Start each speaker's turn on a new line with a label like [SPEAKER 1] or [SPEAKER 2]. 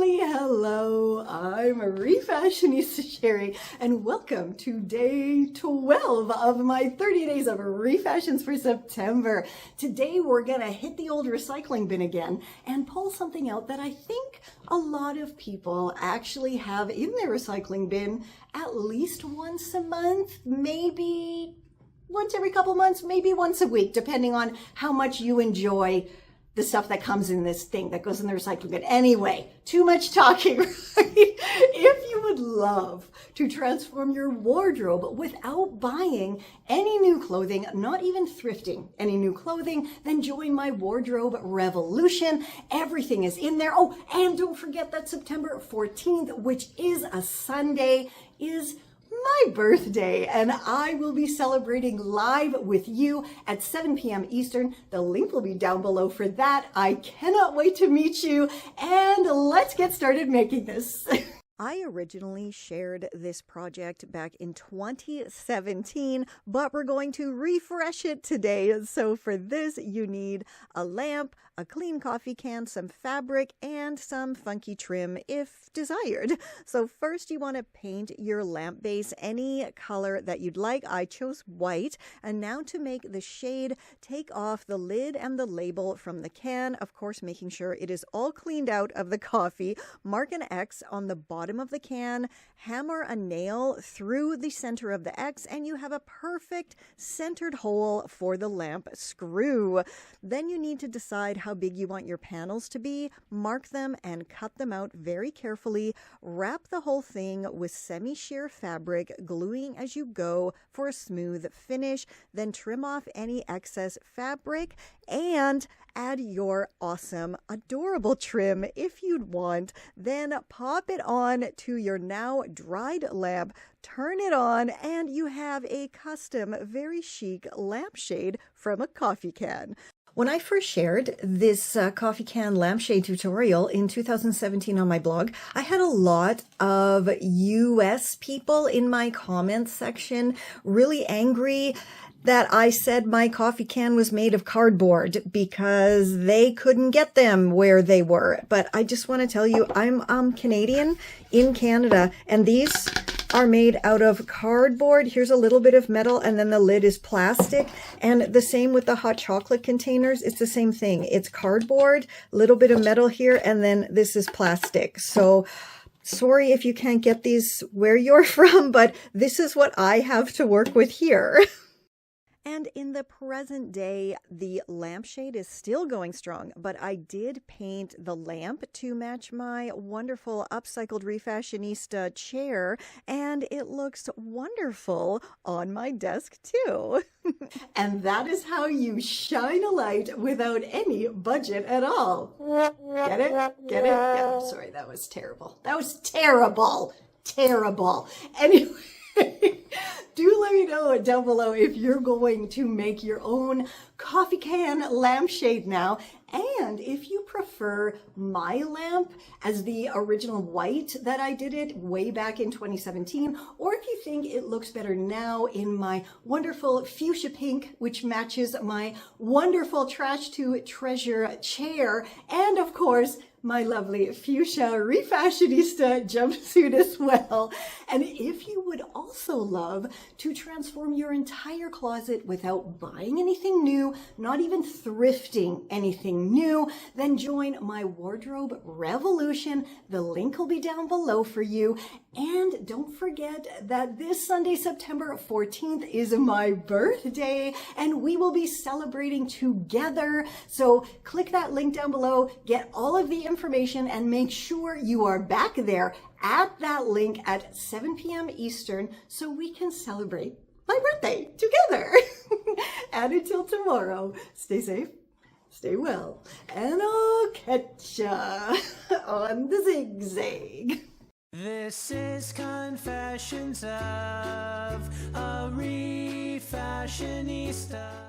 [SPEAKER 1] Holly, hello, I'm Refashionista Sheri, and welcome to day 12 of my 30 days of refashions for September. Today we're gonna hit the old recycling bin again and pull something out that I think a lot of people actually have in their recycling bin at least once a month, maybe once every couple months, maybe once a week, depending on how much you enjoy the stuff that comes in this thing that goes in the recycling bin. Anyway, too much talking, right? If you would love to transform your wardrobe without buying any new clothing, not even thrifting any new clothing, then join my wardrobe revolution. Everything is in there. Oh, and don't forget that September 14th, which is a Sunday, is my birthday, and I will be celebrating live with you at 7 p.m. Eastern. The link will be down below for that. I cannot wait to meet you, and let's get started making this. I originally shared this project back in 2017, but we're going to refresh it today. So for this, you need a lamp, a clean coffee can, some fabric, and some funky trim if desired. So first you want to paint your lamp base any color that you'd like. I chose white. And now to make the shade, take off the lid and the label from the can, of course making sure it is all cleaned out of the coffee. Mark an X on the bottom of the can, hammer a nail through the center of the X, and you have a perfect centered hole for the lamp screw. Then you need to decide how big you want your panels to be, mark them and cut them out very carefully. Wrap the whole thing with semi-sheer fabric, gluing as you go for a smooth finish. Then trim off any excess fabric and add your awesome, adorable trim if you'd want. Then pop it on to your now dried lamp, turn it on, and you have a custom, very chic lampshade from a coffee can. When I first shared this coffee can lampshade tutorial in 2017 on my blog, I had a lot of US people in my comments section really angry that I said my coffee can was made of cardboard because they couldn't get them where they were. But I just want to tell you, I'm Canadian in Canada, and these are made out of cardboard. Here's a little bit of metal, and then the lid is plastic. And the same with the hot chocolate containers. It's the same thing. It's cardboard, a little bit of metal here, and then this is plastic. So sorry if you can't get these where you're from, but this is what I have to work with here. And in the present day, the lampshade is still going strong, but I did paint the lamp to match my wonderful Upcycled Refashionista chair, and it looks wonderful on my desk too. And that is how you shine a light without any budget at all. Get it? Get it? Yeah, I'm sorry, that was terrible. That was terrible. Terrible. Anyway. Do let me know down below if you're going to make your own coffee can lampshade now, and if you prefer my lamp as the original white that I did it way back in 2017, or if you think it looks better now in my wonderful fuchsia pink, which matches my wonderful trash to treasure chair, and of course my lovely fuchsia refashionista jumpsuit as well. And if you would also love to transform your entire closet without buying anything new, not even thrifting anything new, then join my wardrobe revolution. The link will be down below for you. And don't forget that this Sunday, September 14th, is my birthday, and we will be celebrating together. So click that link down below, get all of the information, and make sure you are back there at that link at 7 p.m. Eastern so we can celebrate my birthday together. And until tomorrow, stay safe, stay well, and I'll catch ya on the zigzag.
[SPEAKER 2] This is Confessions of a Refashionista.